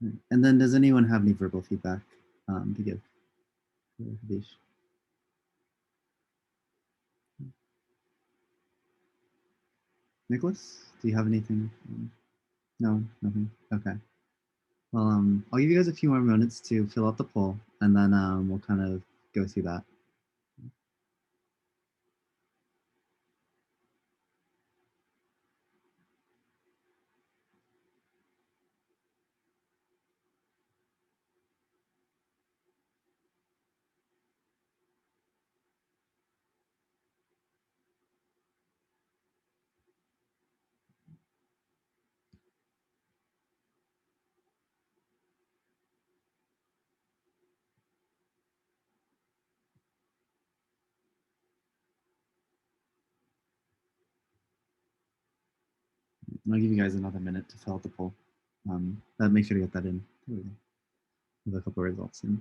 Right. And then does anyone have any verbal feedback to give for Havish? Nicholas, do you have anything? No, nothing. Okay. Well, I'll give you guys a few more minutes to fill out the poll, and then we'll kind of go through that. And I'll give you guys another minute to fill out the poll. Make sure to get that in. There we go. With a couple of results in.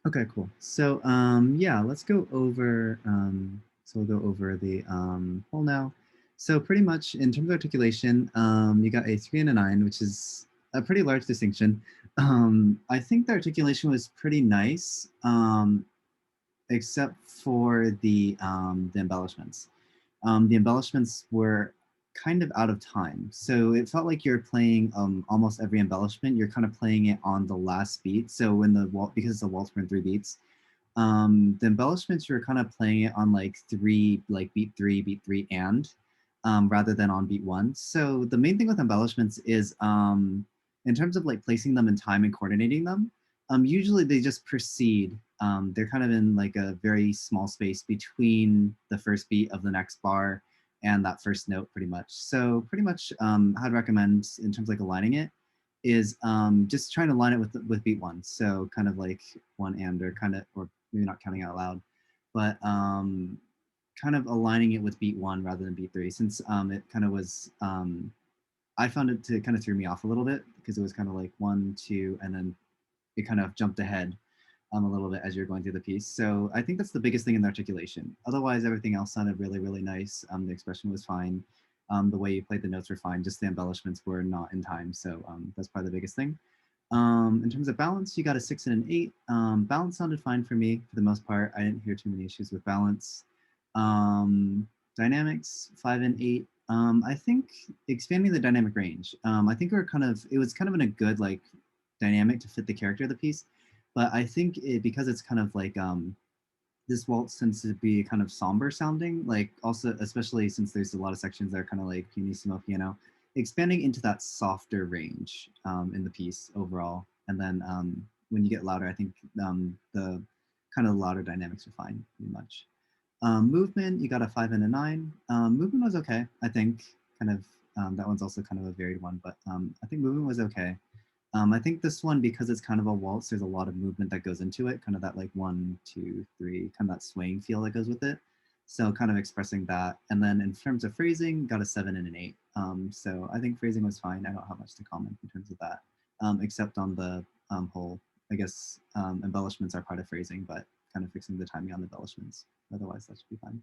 Okay, cool. So yeah, let's go over. So we'll go over the poll now. So pretty much in terms of articulation, you got a 3 and a 9, which is a pretty large distinction. I think the articulation was pretty nice, except for the embellishments. The embellishments were kind of out of time. So it felt like you're playing almost every embellishment, you're kind of playing it on the last beat. So when because the waltz were in 3 beats, the embellishments you're kind of playing it on like beat three, and rather than on beat one. So the main thing with embellishments is in terms of like placing them in time and coordinating them, usually they just proceed. They're kind of in like a very small space between the first beat of the next bar and that first note pretty much. So pretty much I'd recommend in terms of like aligning it is just trying to line it with beat one. So kind of like one and or kind of, or maybe not counting out loud, but kind of aligning it with beat one rather than beat three, since it kind of was, I found it to kind of threw me off a little bit because it was kind of like one, two, and then it kind of jumped ahead a little bit as you're going through the piece. So I think that's the biggest thing in the articulation. Otherwise, everything else sounded really, really nice. The expression was fine. The way you played the notes were fine. Just the embellishments were not in time. So that's probably the biggest thing. In terms of balance, you got a 6 and an 8. Balance sounded fine for me for the most part. I didn't hear too many issues with balance. Dynamics, 5 and 8. I think expanding the dynamic range. I think it was kind of in a good like dynamic to fit the character of the piece. But I think because it's kind of like this waltz tends to be kind of somber sounding, like also especially since there's a lot of sections that are kind of like pianissimo piano, expanding into that softer range in the piece overall. And then when you get louder, I think the kind of louder dynamics are fine, pretty much. Movement, you got a 5 and a 9. Movement was okay, I think. Kind of that one's also kind of a varied one, but I think movement was okay. I think this one, because it's kind of a waltz, there's a lot of movement that goes into it, kind of that like 1, 2, 3, kind of that swaying feel that goes with it. So kind of expressing that. And then in terms of phrasing, got a 7 and an 8. So I think phrasing was fine. I don't have much to comment in terms of that, except on the whole, I guess, embellishments are part of phrasing, but kind of fixing the timing on the embellishments. Otherwise, that should be fine.